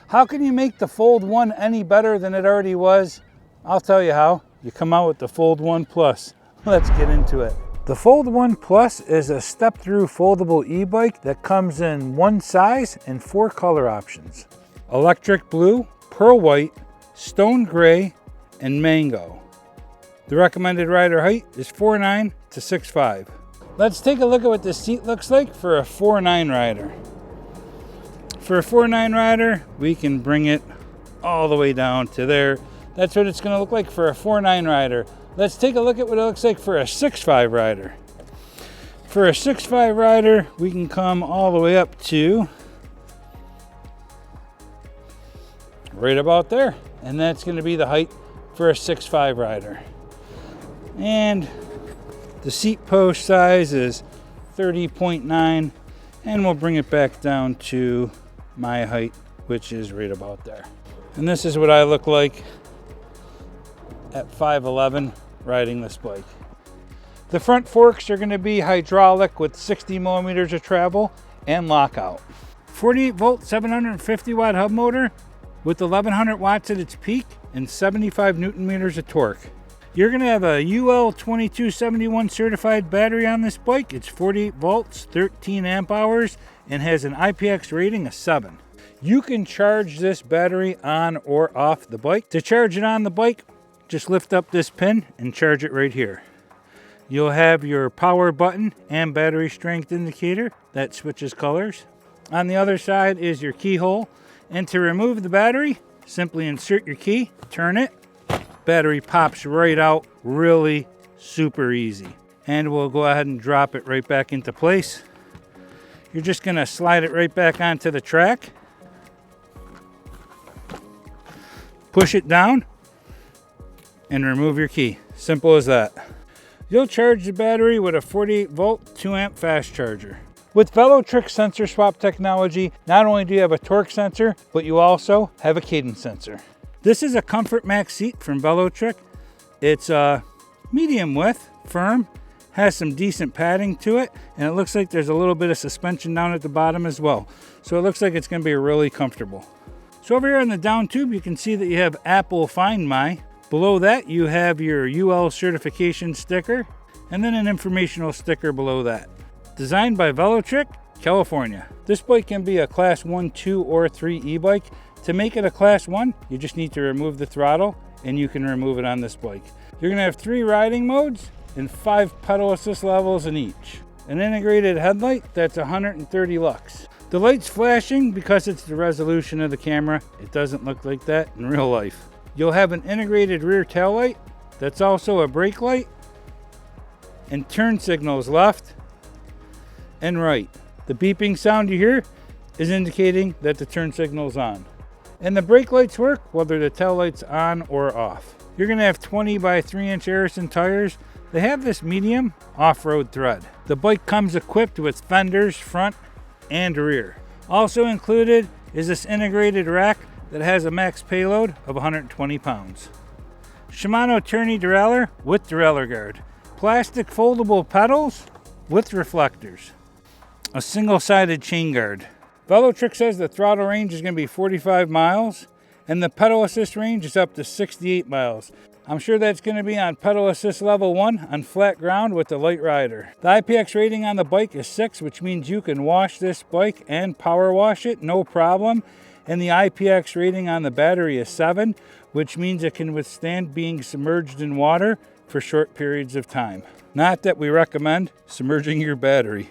How can you make the Fold 1 any better than it already was? I'll tell you how. You come out with the Fold 1 Plus. Let's get into it. The Fold 1 Plus is a step-through foldable e-bike that comes in one size and 4 color options. Electric blue, pearl white, stone gray, and mango. The recommended rider height is 4'9" to 6'5". Let's take a look at what the seat looks like for a 4'9" rider. For a 4'9" rider, we can bring it all the way down to there. That's what it's going to look like for a 4'9" rider. Let's take a look at what it looks like for a 6'5" rider. For a 6'5" rider, we can come all the way up to right about there. And that's going to be the height for a 6'5" rider. And the seat post size is 30.9, and we'll bring it back down to my height, which is right about there. And this is what I look like at 5'11" riding this bike. The front forks are going to be hydraulic with 60 millimeters of travel and lockout. 48 volt 750 watt hub motor with 1100 watts at its peak and 75 newton meters of torque. You're going to have a UL 2271 certified battery on this bike. It's 48 volts, 13 amp hours, and has an IPX rating of 7. You can charge this battery on or off the bike. To charge it on the bike, just lift up this pin and charge it right here. You'll have your power button and battery strength indicator that switches colors. On the other side is your keyhole. And to remove the battery, simply insert your key, turn it. Battery pops right out, really super easy. And we'll go ahead and drop it right back into place. You're just going to slide it right back onto the track. Push it down and remove your key. Simple as that. You'll charge the battery with a 48 volt 2 amp fast charger. With Velotric sensor swap technology, not only do you have a torque sensor, but you also have a cadence sensor. This is a Comfort Max seat from Velotric. It's medium width, firm, has some decent padding to it, and it looks like there's a little bit of suspension down at the bottom as well. So it looks like it's going to be really comfortable. So over here on the down tube, you can see that you have Apple Find My. Below that, you have your UL certification sticker, and then an informational sticker below that. Designed by Velotric, California. This bike can be a class 1, 2, or 3 e-bike. To make it a class 1, you just need to remove the throttle, and you can remove it on this bike. You're going to have 3 riding modes and 5 pedal assist levels in each. An integrated headlight, that's 130 lux. The light's flashing because it's the resolution of the camera. It doesn't look like that in real life. You'll have an integrated rear tail light, that's also a brake light, and turn signals left and right. The beeping sound you hear is indicating that the turn signal's on. And the brake lights work whether the tail light's on or off. You're going to have 20 by 3-inch Harrison tires. They have this medium off-road tread. The bike comes equipped with fenders front and rear. Also included is this integrated rack that has a max payload of 120 pounds. Shimano tourney derailleur with derailleur guard. Plastic foldable pedals with reflectors. A single-sided chain guard. Velotric says the throttle range is going to be 45 miles and the pedal assist range is up to 68 miles. I'm sure that's going to be on pedal assist level 1 on flat ground with the light rider. The IPX rating on the bike is 6, which means you can wash this bike and power wash it, no problem. And the IPX rating on the battery is 7, which means it can withstand being submerged in water for short periods of time. Not that we recommend submerging your battery.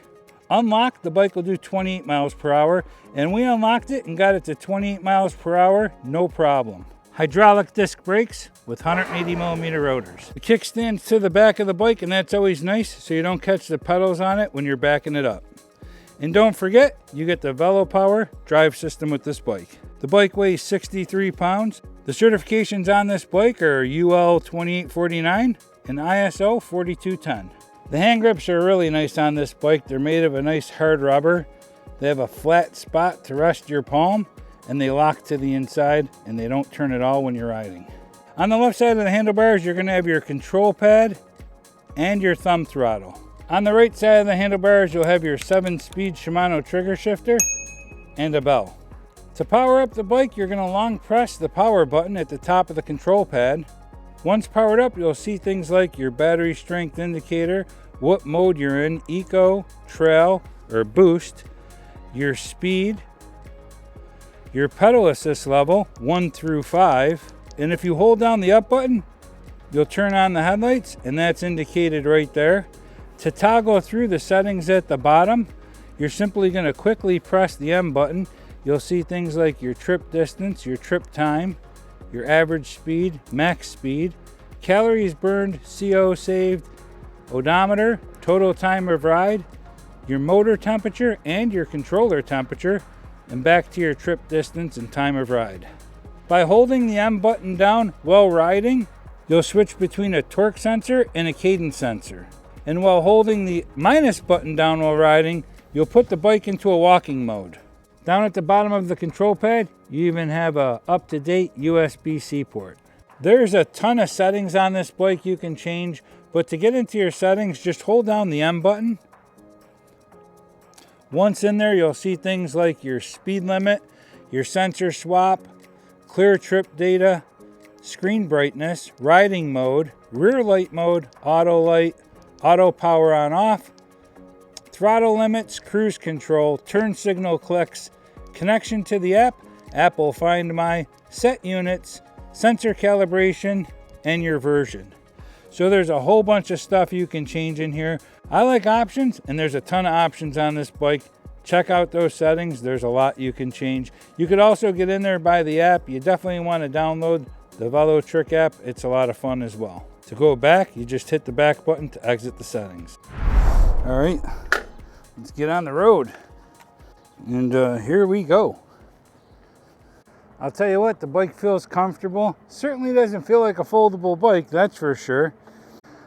Unlocked, the bike will do 28 miles per hour, and we unlocked it and got it to 28 miles per hour, no problem. Hydraulic disc brakes with 180 millimeter rotors. The kickstand's to the back of the bike, and that's always nice so you don't catch the pedals on it when you're backing it up. And don't forget, you get the VeloPower drive system with this bike. The bike weighs 63 pounds. The certifications on this bike are UL 2849 and ISO 4210. The hand grips are really nice on this bike. They're made of a nice hard rubber. They have a flat spot to rest your palm, and they lock to the inside, and they don't turn at all when you're riding. On the left side of the handlebars, you're going to have your control pad and your thumb throttle. On the right side of the handlebars, you'll have your 7-speed Shimano trigger shifter and a bell. To power up the bike, you're going to long press the power button at the top of the control pad. Once powered up, you'll see things like your battery strength indicator, what mode you're in, eco, trail, or boost, your speed, your pedal assist level, 1 through 5. And if you hold down the up button, you'll turn on the headlights, and that's indicated right there. To toggle through the settings at the bottom, you're simply going to quickly press the M button. You'll see things like your trip distance, your trip time, your average speed, max speed, calories burned, CO saved, odometer, total time of ride, your motor temperature and your controller temperature, and back to your trip distance and time of ride. By holding the M button down while riding, you'll switch between a torque sensor and a cadence sensor. And while holding the minus button down while riding, you'll put the bike into a walking mode. Down at the bottom of the control pad, you even have a up-to-date USB-C port. There's a ton of settings on this bike you can change, but to get into your settings, just hold down the M button. Once in there, you'll see things like your speed limit, your sensor swap, clear trip data, screen brightness, riding mode, rear light mode, auto power on off, throttle limits, cruise control, turn signal clicks, connection to the app, Apple Find My, set units, sensor calibration, and your version. So there's a whole bunch of stuff you can change in here. I like options, and there's a ton of options on this bike. Check out those settings. There's a lot you can change. You could also get in there by the app. You definitely want to download the Velotric app. It's a lot of fun as well. To go back, you just hit the back button to exit the settings. All right, let's get on the road. And here we go. I'll tell you what, the bike feels comfortable. Certainly doesn't feel like a foldable bike, that's for sure.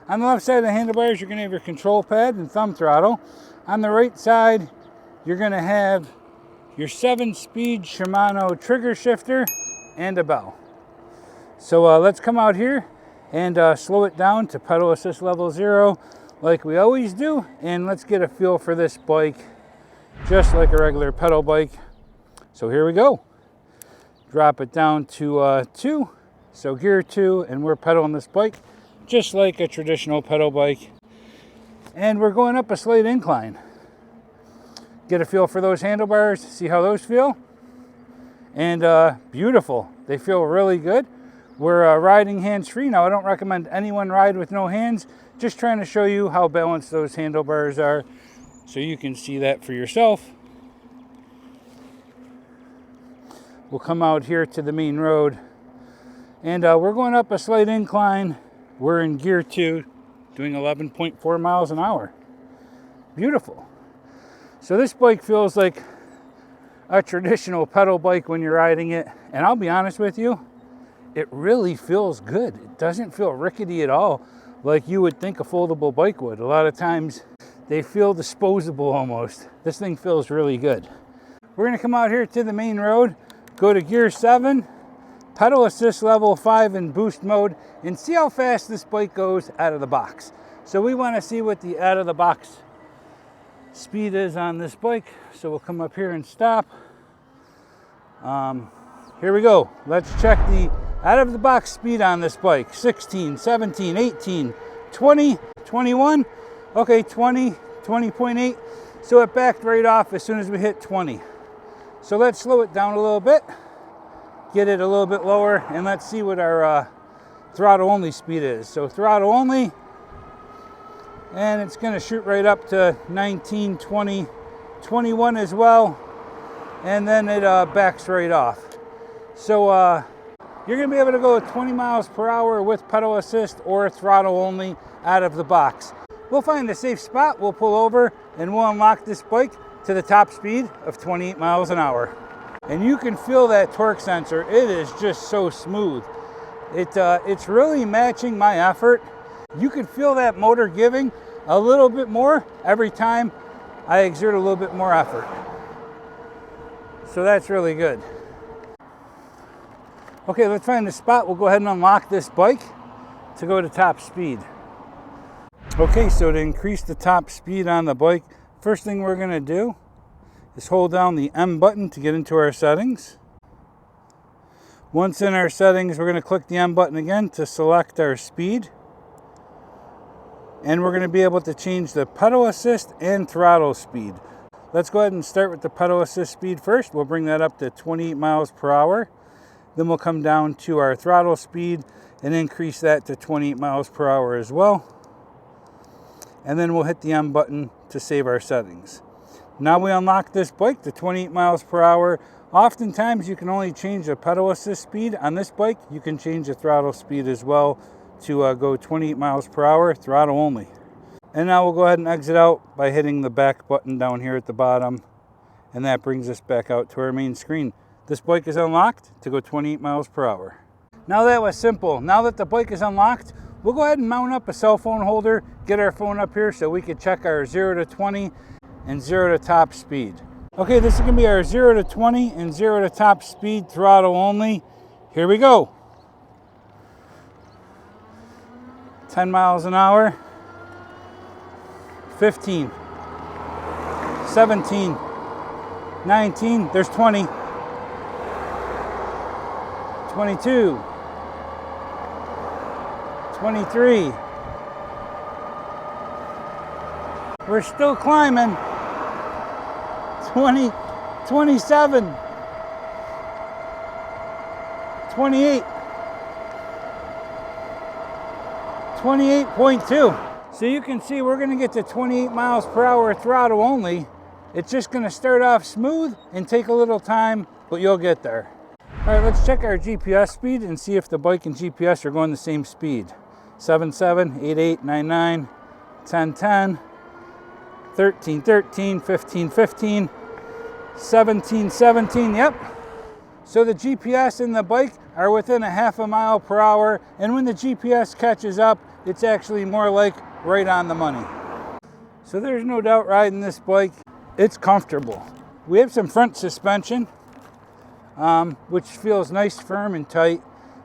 On the left side of the handlebars, you're going to have your control pad and thumb throttle. On the right side, you're going to have your 7-speed Shimano trigger shifter and a bell. So let's come out here and slow it down to pedal assist level 0 like we always do. And let's get a feel for this bike just like a regular pedal bike. So here we go. Drop it down to 2. So gear 2, and we're pedaling this bike just like a traditional pedal bike. And we're going up a slight incline. Get a feel for those handlebars, see how those feel. And beautiful, they feel really good. We're riding hands-free. Now, I don't recommend anyone ride with no hands. Just trying to show you how balanced those handlebars are so you can see that for yourself. We'll come out here to the main road. And we're going up a slight incline. We're in gear 2, doing 11.4 miles an hour. Beautiful. So this bike feels like a traditional pedal bike when you're riding it. And I'll be honest with you, it really feels good. It doesn't feel rickety at all like you would think a foldable bike would. A lot of times they feel disposable almost. This thing feels really good. We're going to come out here to the main road, go to gear 7, pedal assist level 5 in boost mode, and see how fast this bike goes out of the box. So we want to see what the out of the box speed is on this bike. So we'll come up here and stop. Here we go. Let's check the out of the box speed on this bike. 16, 17, 18, 20, 21. Okay, 20, 20.8. So it backed right off as soon as we hit 20. So let's slow it down a little bit, get it a little bit lower, and let's see what our throttle only speed is. So throttle only, and it's going to shoot right up to 19, 20, 21 as well, and then it backs right off. So you're going to be able to go 20 miles per hour with pedal assist or throttle only out of the box. We'll find a safe spot, we'll pull over, and we'll unlock this bike to the top speed of 28 miles an hour. And you can feel that torque sensor. It is just so smooth. It's really matching my effort. You can feel that motor giving a little bit more every time I exert a little bit more effort. So that's really good. Okay, let's find the spot. We'll go ahead and unlock this bike to go to top speed. Okay, so to increase the top speed on the bike, first thing we're going to do is hold down the M button to get into our settings. Once in our settings, we're going to click the M button again to select our speed. And we're going to be able to change the pedal assist and throttle speed. Let's go ahead and start with the pedal assist speed first. We'll bring that up to 28 miles per hour. Then we'll come down to our throttle speed and increase that to 28 miles per hour as well. And then we'll hit the M button to save our settings. Now we unlock this bike to 28 miles per hour. Oftentimes you can only change the pedal assist speed. On this bike, you can change the throttle speed as well to go 28 miles per hour, throttle only. And now we'll go ahead and exit out by hitting the back button down here at the bottom. And that brings us back out to our main screen. This bike is unlocked to go 28 miles per hour. Now that was simple. Now that the bike is unlocked, we'll go ahead and mount up a cell phone holder, get our phone up here so we can check our 0 to 20 and 0 to top speed. Okay, this is going to be our 0 to 20 and 0 to top speed, throttle only. Here we go. 10 miles an hour. 15. 17. 19. There's 20. 22. 23. We're still climbing. 20, 27, 28, 28.2. So you can see we're going to get to 28 miles per hour throttle only. It's just going to start off smooth and take a little time, but you'll get there. All right, let's check our GPS speed and see if the bike and GPS are going the same speed. 77, 88, 99, 10, 10, 13, 13, 15, 15, 17, 17, yep. So the GPS and the bike are within a half a mile per hour, and when the GPS catches up, it's actually more like right on the money. So there's no doubt riding this bike, it's comfortable. We have some front suspension, which feels nice, firm, and tight.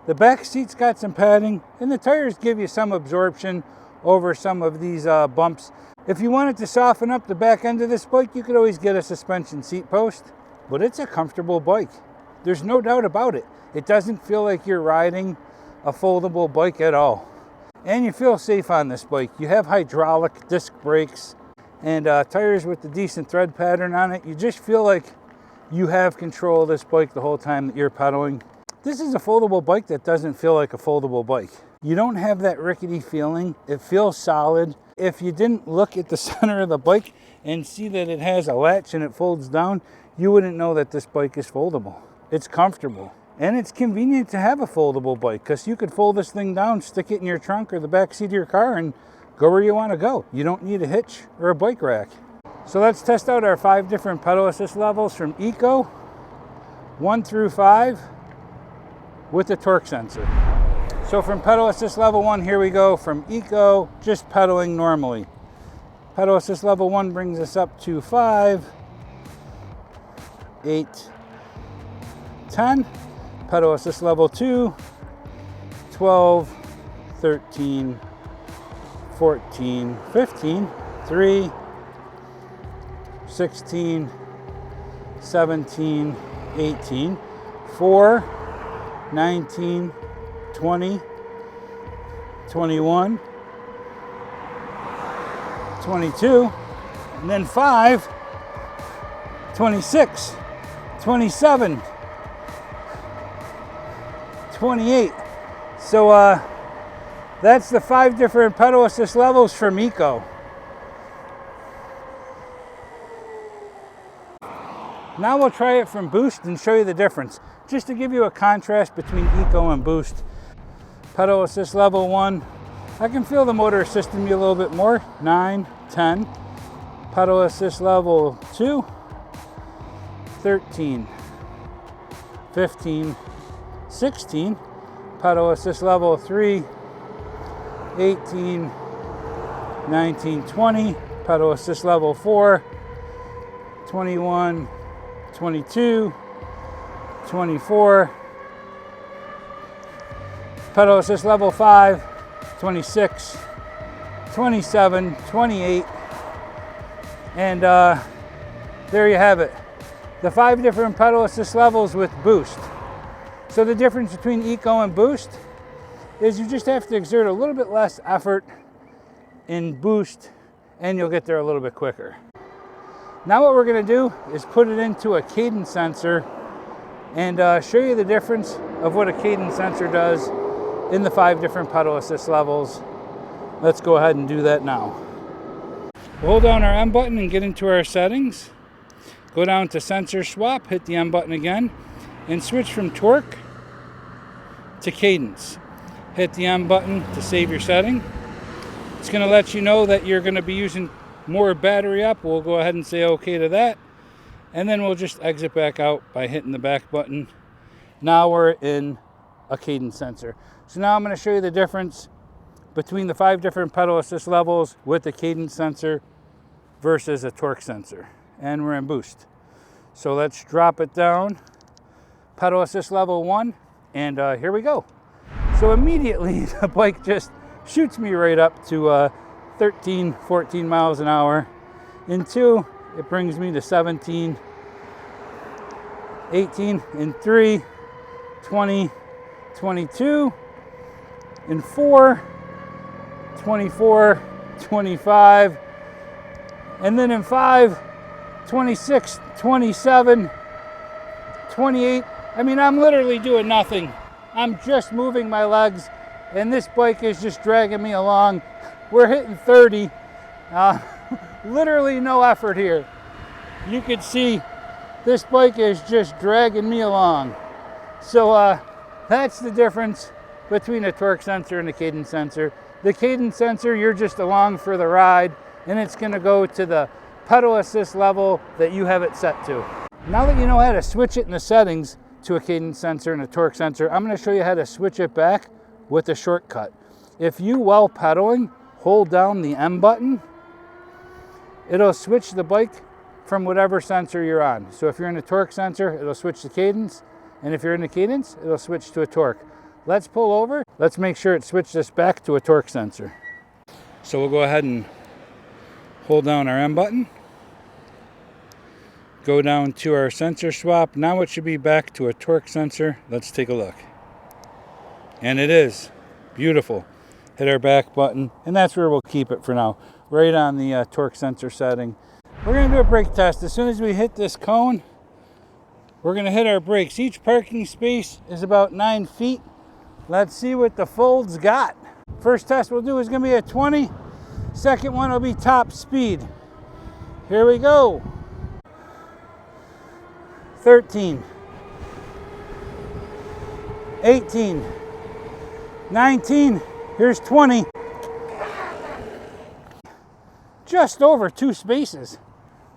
The back seat's got some padding, and the tires give you some absorption over some of these bumps. If you wanted to soften up the back end of this bike, you could always get a suspension seat post, but it's a comfortable bike. There's no doubt about it. It doesn't feel like you're riding a foldable bike at all. And you feel safe on this bike. You have hydraulic disc brakes and tires with the decent thread pattern on it. You just feel like you have control of this bike the whole time that you're pedaling. This is a foldable bike that doesn't feel like a foldable bike. You don't have that rickety feeling. It feels solid. If you didn't look at the center of the bike and see that it has a latch and it folds down, you wouldn't know that this bike is foldable. It's comfortable. And it's convenient to have a foldable bike because you could fold this thing down, stick it in your trunk or the back seat of your car and go where you want to go. You don't need a hitch or a bike rack. So let's test out our 5 different pedal assist levels from Eco, 1 through 5, with the torque sensor. So from pedal assist level 1, here we go. From Eco, just pedaling normally. Pedal assist level 1 brings us up to 5, 8, 10. Pedal assist level 2, 12, 13, 14, 15, 3, 16, 17, 18, 4, 19, 20, 21, 22, and then 5, 26, 27, 28. So that's the 5 different pedal assist levels from Eco. Now we'll try it from Boost and show you the difference, just to give you a contrast between Eco and Boost. Pedal assist level 1, I can feel the motor assisting me a little bit more, 9, 10. Pedal assist level 2, 13, 15, 16. Pedal assist level 3, 18, 19, 20. Pedal assist level 4, 21, 22, 24. Pedal assist level 5, 26, 27, 28. And there you have it. The 5 different pedal assist levels with Boost. So the difference between Eco and Boost is you just have to exert a little bit less effort in Boost and you'll get there a little bit quicker. Now what we're going to do is put it into a cadence sensor and show you the difference of what a cadence sensor does in the 5 different pedal assist levels. Let's go ahead and do that now. We'll hold down our M button and get into our settings. Go down to sensor swap, hit the M button again, and switch from torque to cadence. Hit the M button to save your setting. It's going to let you know that you're going to be using more battery up. We'll go ahead and say okay to that. And then we'll just exit back out by hitting the back button. Now we're in a cadence sensor. So now I'm going to show you the difference between the 5 different pedal assist levels with the cadence sensor versus a torque sensor. And we're in Boost. So let's drop it down. Pedal assist level 1, and here we go. So immediately the bike just shoots me right up to 13, 14 miles an hour. In 2, it brings me to 17, 18, in 3, 20, 22, in 4, 24, 25, and then in 5, 26, 27, 28. I mean, I'm literally doing nothing. I'm just moving my legs, and this bike is just dragging me along. We're hitting 30. Literally no effort here. You could see this bike is just dragging me along. So that's the difference between a torque sensor and a cadence sensor. The cadence sensor, you're just along for the ride, and it's going to go to the pedal assist level that you have it set to. Now that you know how to switch it in the settings to a cadence sensor and a torque sensor, I'm going to show you how to switch it back with a shortcut. If you, while pedaling, hold down the M button, it'll switch the bike from whatever sensor you're on. So if you're in a torque sensor, it'll switch to cadence, and if you're in the cadence, it'll switch to a torque. Let's pull over. Let's make sure it switched us back to a torque sensor. So we'll go ahead and hold down our M button. Go down to our sensor swap. Now it should be back to a torque sensor. Let's take a look. And it is. Beautiful. Hit our back button, and that's where we'll keep it for now. Right on the torque sensor setting. We're going to do a brake test. As soon as we hit this cone, we're going to hit our brakes. Each parking space is about 9 feet. Let's see what the Fold's got. First test we'll do is going to be at 20. Second one will be top speed. Here we go. 13, 18, 19, here's 20. Just over 2 spaces.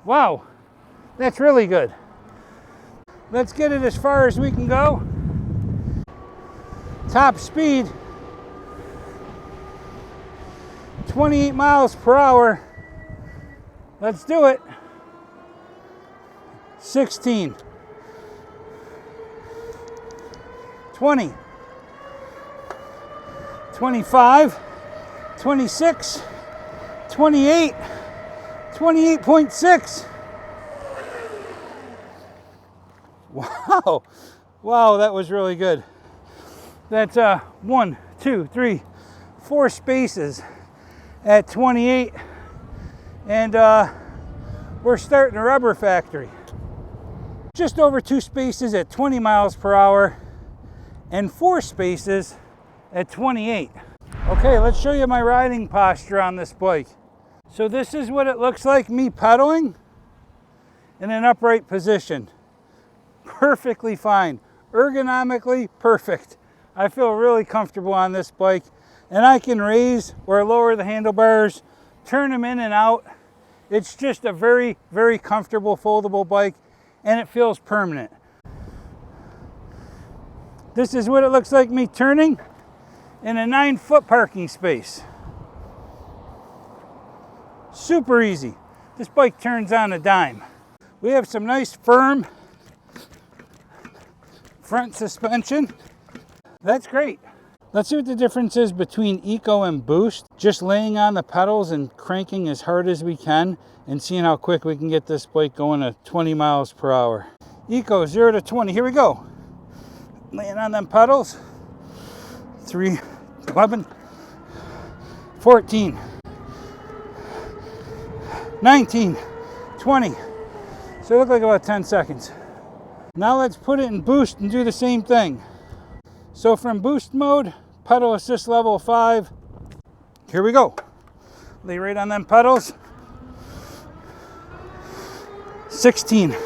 Wow, that's really good. Let's get it as far as we can go. Top speed, 28 miles per hour. Let's do it. 16. 20, 25, 26, 28, 28.6. Wow, wow, that was really good. That's 1, 2, 3, 4 spaces at 28, and we're starting a rubber factory. Just over 2 spaces at 20 miles per hour. And 4 spaces at 28. Okay, let's show you my riding posture on this bike. So this is what it looks like me pedaling in an upright position. Perfectly fine. Ergonomically perfect. I feel really comfortable on this bike, and I can raise or lower the handlebars, turn them in and out. It's just a very, very comfortable foldable bike, and it feels permanent. This is what it looks like me turning in a 9-foot parking space. Super easy. This bike turns on a dime. We have some nice firm front suspension. That's great. Let's see what the difference is between Eco and Boost. Just laying on the pedals and cranking as hard as we can and seeing how quick we can get this bike going at 20 miles per hour. Eco 0 to 20, here we go. laying on them pedals. 3, 11, 14, 19, 20. So it looked like about 10 seconds. Now let's put it in boost and do the same thing. So from boost mode, pedal assist level 5. Here we go. Lay right on them pedals. 16,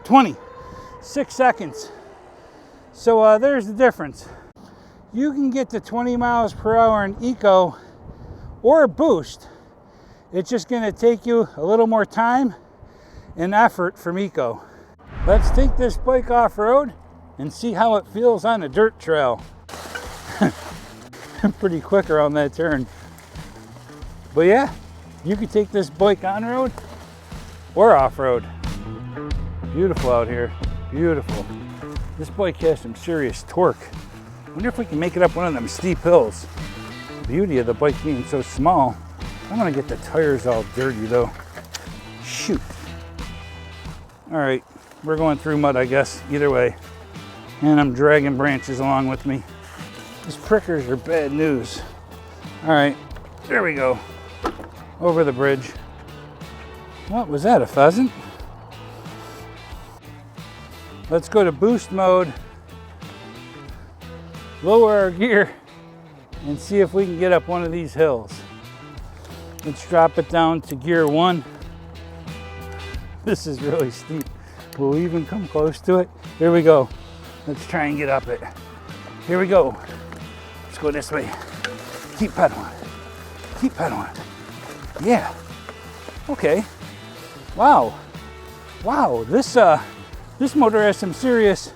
20, 6 seconds. So there's the difference. You can get to 20 miles per hour in eco or boost. It's just going to take you a little more time and effort from eco. Let's take this bike off-road and see how it feels on a dirt trail. I'm pretty quick around that turn. But yeah, you can take this bike on-road or off-road. Beautiful out here, beautiful. This bike has some serious torque. Wonder if we can make it up one of them steep hills. The beauty of the bike being so small. I'm gonna get the tires all dirty though. Shoot. All right, we're going through mud, I guess, either way. And I'm dragging branches along with me. These prickers are bad news. All right, there we go. Over the bridge. What was that, a pheasant? Let's go to boost mode. Lower our gear and see if we can get up one of these hills. Let's drop it down to gear 1. This is really steep. Will we even come close to it? Here we go. Let's try and get up it. Here we go. Let's go this way. Keep pedaling. Keep pedaling. Yeah. Okay. Wow. Wow. This motor has some serious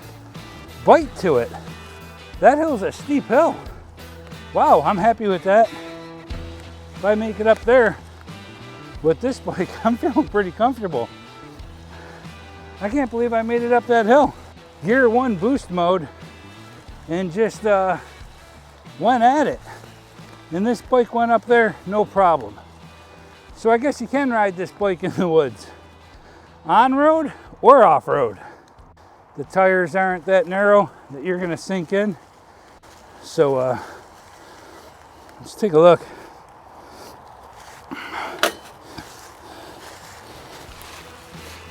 bite to it. That hill's a steep hill. Wow, I'm happy with that. If I make it up there with this bike, I'm feeling pretty comfortable. I can't believe I made it up that hill. Gear 1 boost mode and just went at it. And this bike went up there, no problem. So I guess you can ride this bike in the woods. On-road or off-road. The tires aren't that narrow that you're gonna sink in. So let's take a look.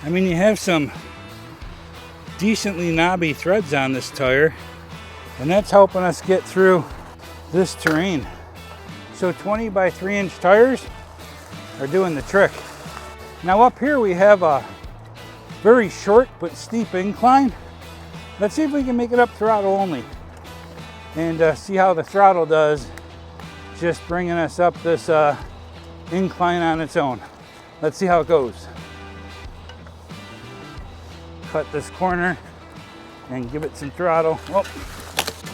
I mean, you have some decently knobby threads on this tire, and that's helping us get through this terrain. So 20 by 3-inch tires are doing the trick. Now up here we have a very short but steep incline. Let's see if we can make it up throttle only and see how the throttle does just bringing us up this incline on its own. Let's see how it goes. Cut this corner and give it some throttle.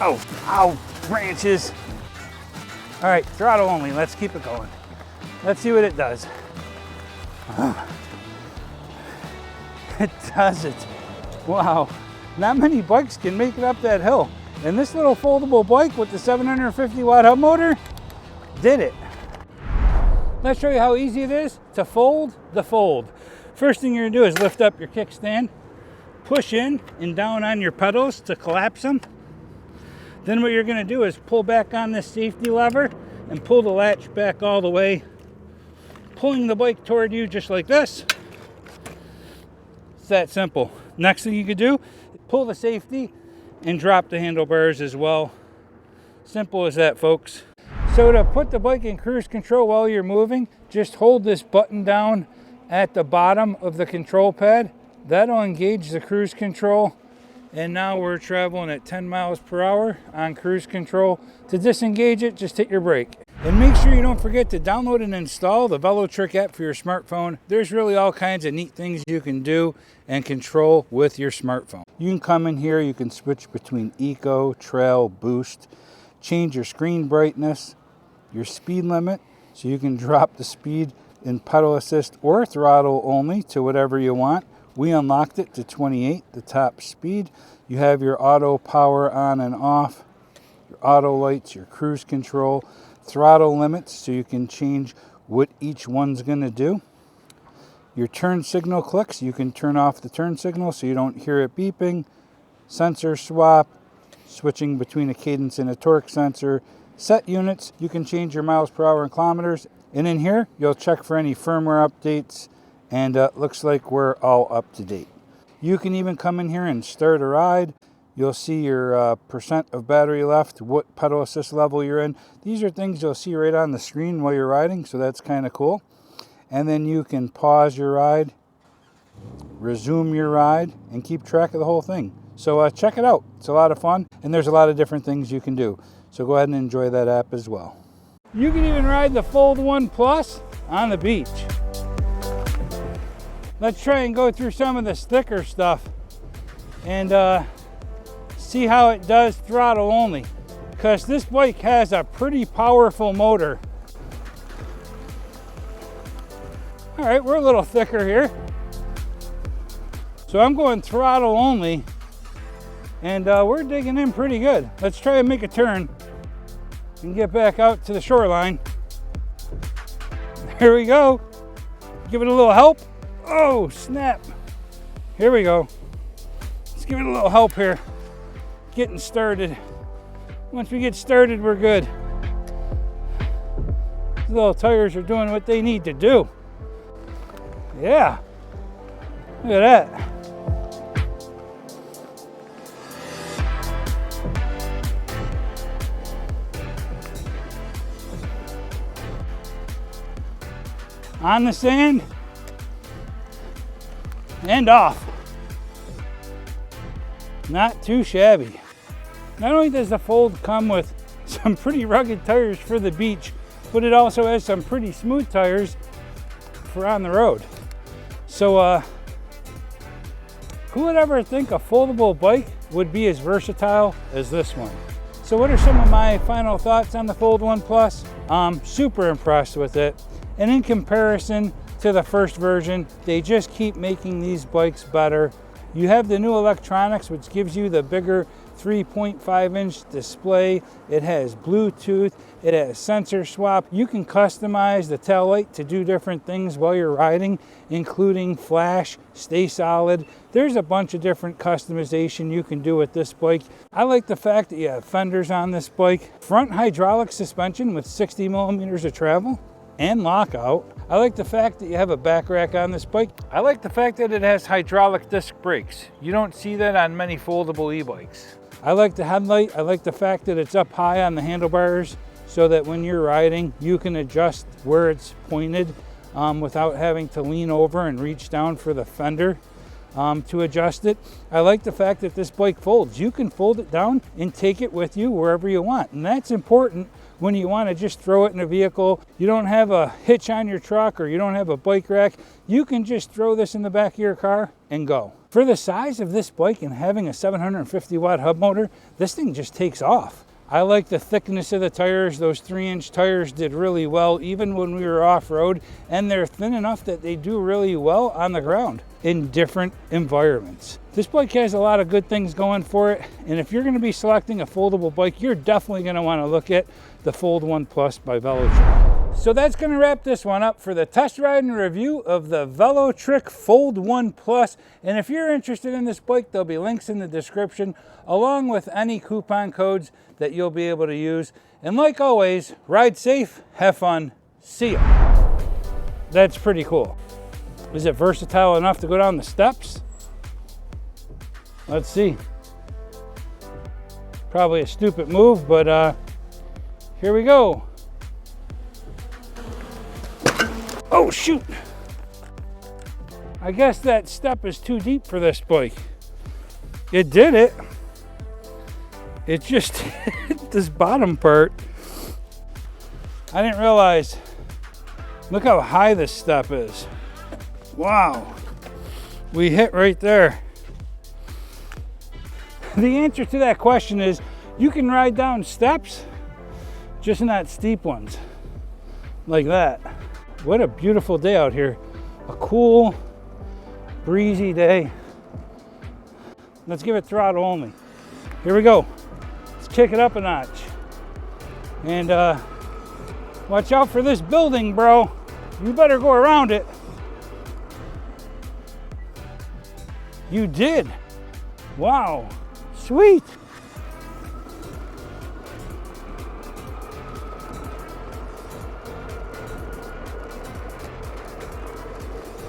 Oh, ow, branches. All right, throttle only, let's keep it going. Let's see what it does. It does it. Wow, not many bikes can make it up that hill. And this little foldable bike with the 750 watt hub motor did it. Let's show you how easy it is to fold the Fold. First thing you're gonna do is lift up your kickstand, push in and down on your pedals to collapse them. Then what you're gonna do is pull back on this safety lever and pull the latch back all the way, pulling the bike toward you just like this. It's that simple. Next thing you could do, pull the safety and drop the handlebars as well. Simple as that, folks. So to put the bike in cruise control while you're moving, just hold this button down at the bottom of the control pad. That'll engage the cruise control. And now we're traveling at 10 miles per hour on cruise control. To disengage it, just hit your brake. And make sure you don't forget to download and install the Velotric app for your smartphone. There's really all kinds of neat things you can do and control with your smartphone. You can come in here, you can switch between eco, trail, boost, change your screen brightness, your speed limit, so you can drop the speed in pedal assist or throttle only to whatever you want. We unlocked it to 28, the top speed. You have your auto power on and off, your auto lights, your cruise control, throttle limits, so you can change what each one's gonna do. Your turn signal clicks, you can turn off the turn signal so you don't hear it beeping. Sensor swap, switching between a cadence and a torque sensor, set units. You can change your miles per hour and kilometers. And in here, you'll check for any firmware updates, and looks like we're all up to date. You can even come in here and start a ride. You'll see your percent of battery left, what pedal assist level you're in. These are things you'll see right on the screen while you're riding, so that's kind of cool. And then you can pause your ride, resume your ride, and keep track of the whole thing. So check it out. It's a lot of fun, and there's a lot of different things you can do. So go ahead and enjoy that app as well. You can even ride the Fold 1 Plus on the beach. Let's try and go through some of the sticker stuff and see how it does throttle only, because this bike has a pretty powerful motor. All right, we're a little thicker here. So I'm going throttle only, and we're digging in pretty good. Let's try and make a turn and get back out to the shoreline. There we go. Give it a little help. Oh, snap. Here we go. Let's give it a little help here. Getting started. Once we get started, we're good. These little tires are doing what they need to do. Yeah. Look at that. On the sand and off. Not too shabby. Not only does the Fold come with some pretty rugged tires for the beach, but it also has some pretty smooth tires for on the road. So who would ever think a foldable bike would be as versatile as this one? So what are some of my final thoughts on the Fold 1 Plus? I'm super impressed with it. And in comparison to the first version, they just keep making these bikes better. You have the new electronics, which gives you the bigger 3.5-inch display. It has Bluetooth, it has sensor swap. You can customize the tail light to do different things while you're riding, including flash, stay solid. There's a bunch of different customization you can do with this bike. I like the fact that you have fenders on this bike, front hydraulic suspension with 60 millimeters of travel, and lockout. I like the fact that you have a back rack on this bike. I like the fact that it has hydraulic disc brakes. You don't see that on many foldable e-bikes. I like the headlight. I like the fact that it's up high on the handlebars so that when you're riding, you can adjust where it's pointed without having to lean over and reach down for the fender to adjust it. I like the fact that this bike folds. You can fold it down and take it with you wherever you want. And that's important when you want to just throw it in a vehicle. You don't have a hitch on your truck or you don't have a bike rack. You can just throw this in the back of your car and go. For the size of this bike and having a 750 watt hub motor, this thing just takes off. I like the thickness of the tires. Those 3-inch tires did really well even when we were off-road, and they're thin enough that they do really well on the ground in different environments. This bike has a lot of good things going for it, and if you're going to be selecting a foldable bike, you're definitely going to want to look at the Fold 1 Plus by Velotric. So that's going to wrap this one up for the test ride and review of the Velotric Fold 1 Plus. And if you're interested in this bike, there'll be links in the description along with any coupon codes that you'll be able to use. And like always, ride safe, have fun, see ya. That's pretty cool. Is it versatile enough to go down the steps? Let's see. Probably a stupid move, but here we go. Oh shoot! I guess that step is too deep for this bike. It did it. It just hit this bottom part. I didn't realize. Look how high this step is. Wow. We hit right there. The answer to that question is you can ride down steps, just not steep ones. Like that. What a beautiful day out here. A cool, breezy day. Let's give it throttle only. Here we go. Let's kick it up a notch. And watch out for this building, bro. You better go around it. You did. Wow. Sweet.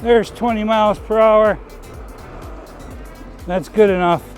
There's 20 miles per hour. That's good enough.